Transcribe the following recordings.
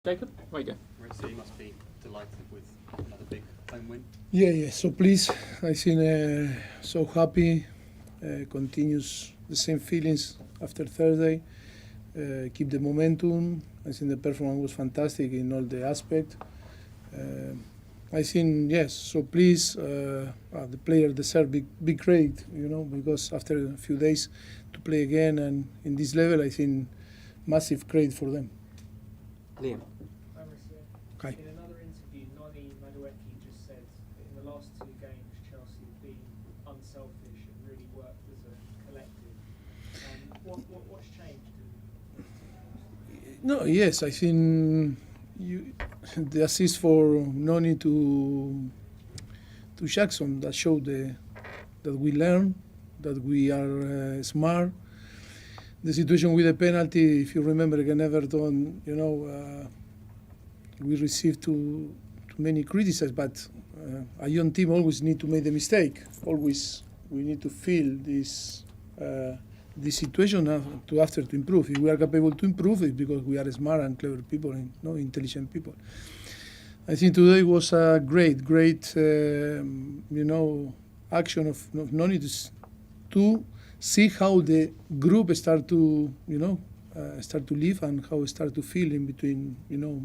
Jacob, where you go? Mauricio, you must be delighted with another big home win. Yeah. So pleased. I think so happy. Continues the same feelings after Thursday. Keep the momentum. I think the performance was fantastic in all the aspects. I think yes. So please, the player deserve big credit, because after a few days to play again and in this level, I think massive credit for them. Liam. Hi, Mauricio. Hi. In another interview, Noni Madueke just said that in the last two games, Chelsea have been unselfish and really worked as a collective. What's changed? No, yes, I think the assist for Noni to Jackson that showed that we learn, that we are smart. The situation with the penalty, if you remember against Everton, we received too many criticisms, but a young team always need to make the mistake. Always we need to feel this situation to improve. If we are capable to improve, it's because we are smart and clever people and intelligent people. I think today was a great action of Noni to see how the group start to live and how start to feel in between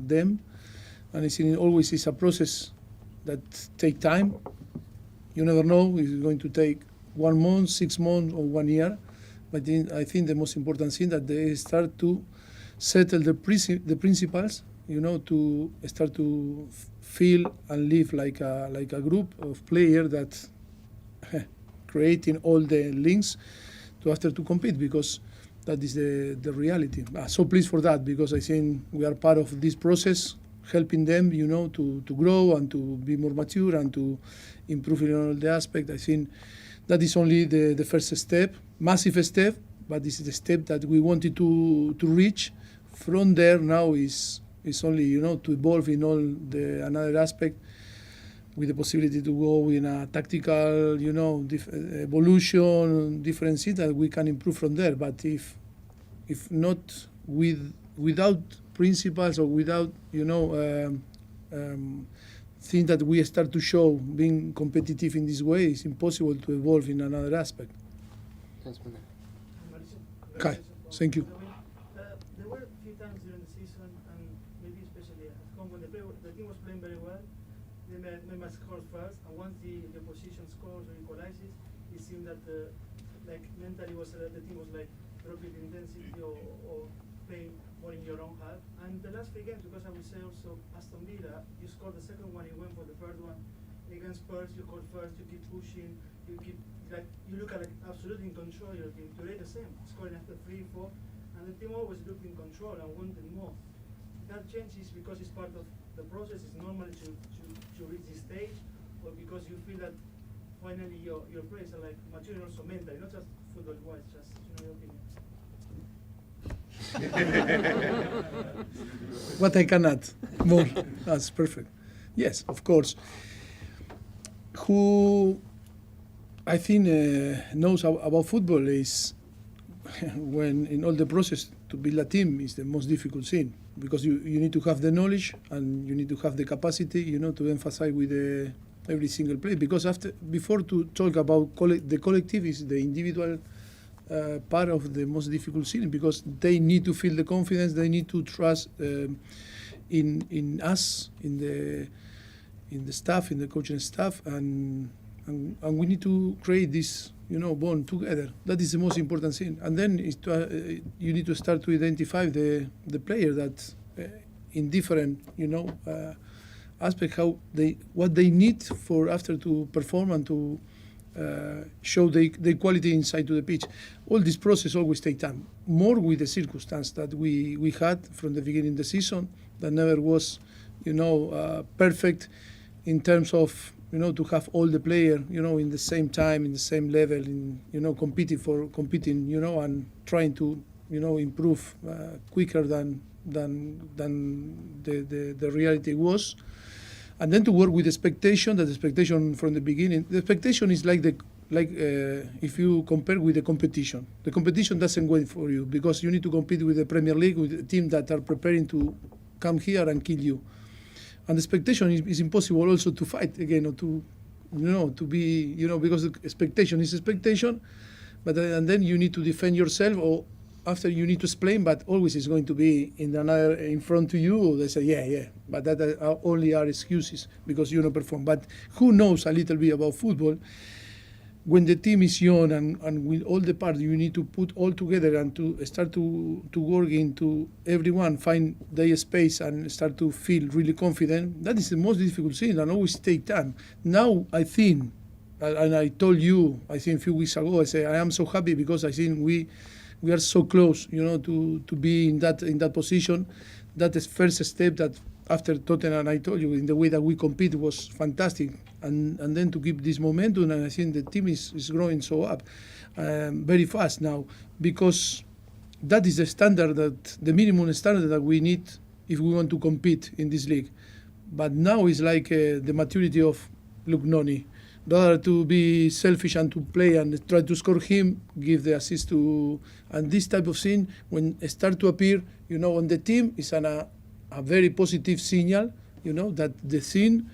them. And I think it always is a process that take time. You never know if it's going to take 1 month, 6 months, or 1 year. But I think the most important thing that they start to settle the principles, to start to feel and live like a group of players that creating all the links to compete, because that is the reality. So pleased for that, because I think we are part of this process, helping them, to grow and to be more mature and to improve in all the aspects. I think that is only the first step, massive step, but this is the step that we wanted to reach. From there now is only to evolve in all the another aspect, with the possibility to go in a tactical, evolution, different things that we can improve from there. But if not without principles or without, things that we start to show being competitive in this way, it's impossible to evolve in another aspect. Okay, thank you. There were a few times during the season, and maybe especially at home, when the team was playing very well, they might score first, and once the opposition scores or equalizes, it seemed that mentally the team was dropping intensity or playing more in your own half. And the last 3 games, because I would say also Aston Villa, you scored the second one, you went for the third one. Against Spurs, you scored first, you keep pushing, you look absolutely in control of your team. Today the same, scoring after 3, 4, and the team always looked in control and wanted more. That change is because it's part of the process. It's normal to reach this stage, or because you feel that finally your players are maturing also mentally, not just football-wise, just your opinion. What I can add more? That's perfect. Yes, of course. Who I think knows about football is when in all the process to build a team is the most difficult thing, because you need to have the knowledge and you need to have the capacity, to emphasize with every single player. Because before to talk about the collective is the individual part of the most difficult thing, because they need to feel the confidence, they need to trust in us, in the staff, in the coaching staff, and we need to create this bond together. That is the most important thing. And then you need to start to identify the player that in different aspect what they need for after to perform and to show the quality inside to the pitch. All this process always take time. More with the circumstance that we had from the beginning of the season, that never was perfect in terms of to have all the players in the same time, in the same level, in competing and trying to improve quicker than the reality was. And then to work with expectation. That expectation from the beginning. The expectation is if you compare with the competition. The competition doesn't wait for you, because you need to compete with the Premier League, with the team that are preparing to come here and kill you. And the expectation is impossible also to fight again or to, to be, because the expectation is expectation, but and then you need to defend yourself, or after you need to explain, but always is going to be in front to you. They say, yeah, but that are only are excuses because you don't perform. But who knows a little bit about football? When the team is young and with all the parts, you need to put all together and to start to work into everyone, find their space and start to feel really confident. That is the most difficult thing and always take time. Now I think, and I told you, I think a few weeks ago, I say I am so happy because I think we are so close, to be in that position. That is first step that after Tottenham, I told you, in the way that we compete was fantastic. And then to keep this momentum, and I think the team is growing so up very fast now, because that is the standard, the minimum standard that we need if we want to compete in this league. But now it's like the maturity of Noni. Rather to be selfish and to play and try to score him, give the assist to, and this type of thing, when it start to appear, on the team, is a very positive signal, that the thing,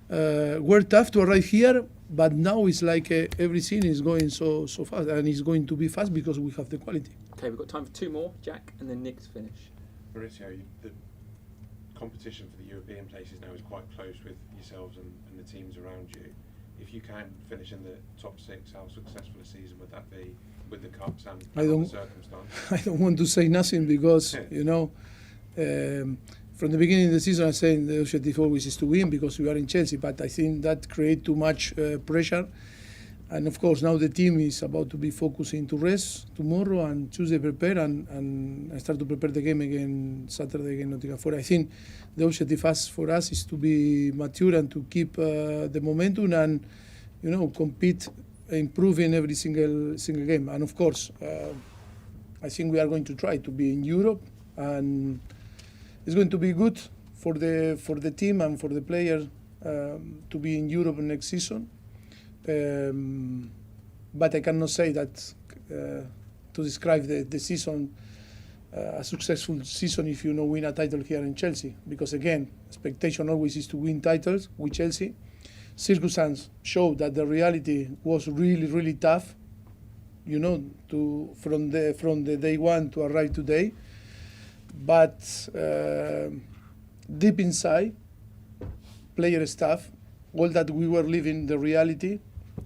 we're tough to arrive here, but now it's like everything is going so fast, and it's going to be fast because we have the quality. Okay, we've got time for two more, Jack, and then Nick to finish. Mauricio, the competition for the European places now is quite close with yourselves and the teams around you. If you can finish in the top six, how successful a season would that be with the cups and the circumstances? I don't want to say nothing because, from the beginning of the season I said the objective always is to win because we are in Chelsea, but I think that creates too much pressure. And of course now the team is about to be focusing to rest tomorrow and Tuesday prepare and start to prepare the game again Saturday against Nottingham Forest. I think the objective for us is to be mature and to keep the momentum and compete, improving every single game. And of course I think we are going to try to be in Europe, and it's going to be good for the team and for the players to be in Europe next season. But I cannot say that to describe the season, a successful season if you win a title here in Chelsea. Because again, expectation always is to win titles with Chelsea. Circumstances show that the reality was really, really tough, from the day one to arrive today. But deep inside, player staff, all that we were living the reality,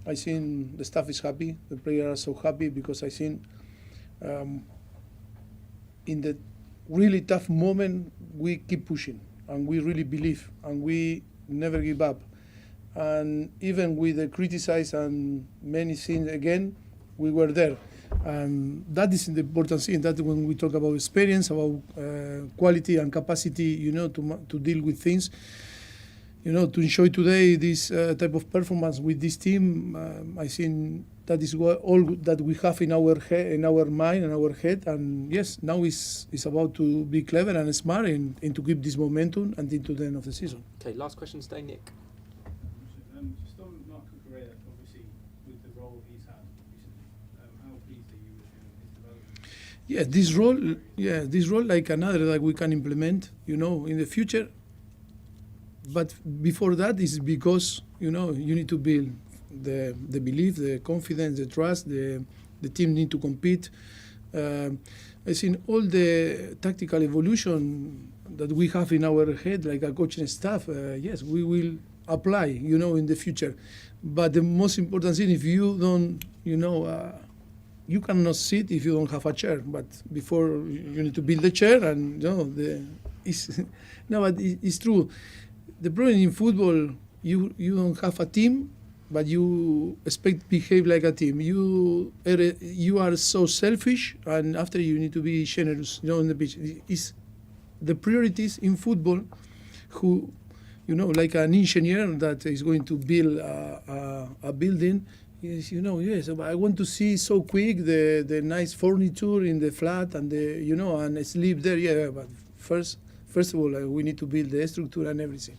I think the staff is happy, the players are so happy because I think in the really tough moment we keep pushing and we really believe and we never give up. And even with the criticize and many things again, we were there. And that is the important thing, that when we talk about experience, about quality and capacity, to deal with things, to enjoy today this type of performance with this team, I think that is all that we have in our head, in our mind, and our head. And yes, now it's about to be clever and smart and to keep this momentum until the end of the season. Okay, last question today, Nick. Just on Marco Correa, obviously with the role he's had recently, how pleased are you with his development? Yeah, this role like another that we can implement, in the future. But before that is because, you need to build the belief, the confidence, the trust, the team need to compete. I think all the tactical evolution that we have in our head, like a coaching staff, yes, we will apply, in the future. But the most important thing, if you don't, you cannot sit if you don't have a chair. But before you need to build the chair, and but it's true. The problem in football, you don't have a team, but you expect to behave like a team. You are so selfish, and after you need to be generous, on the pitch. It's the priorities in football, who, like an engineer that is going to build a building, is, yes, I want to see so quick the nice furniture in the flat and and sleep there. Yeah, but first of all, we need to build the structure and everything.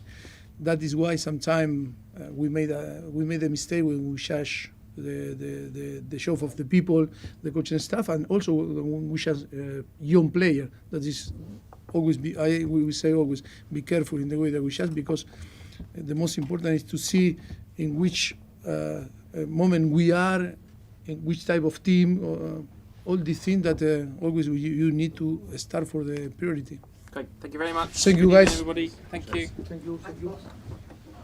That is why sometimes we made a mistake when we judge the show of the people, the coaching staff, and also when we judge young player. That is always we will say always be careful in the way that we chat, because the most important is to see in which moment we are, in which type of team, all these things that always you need to start for the priority. Okay, thank you very much. Thank you, Good evening, guys. everybody. Thank you. Thank you.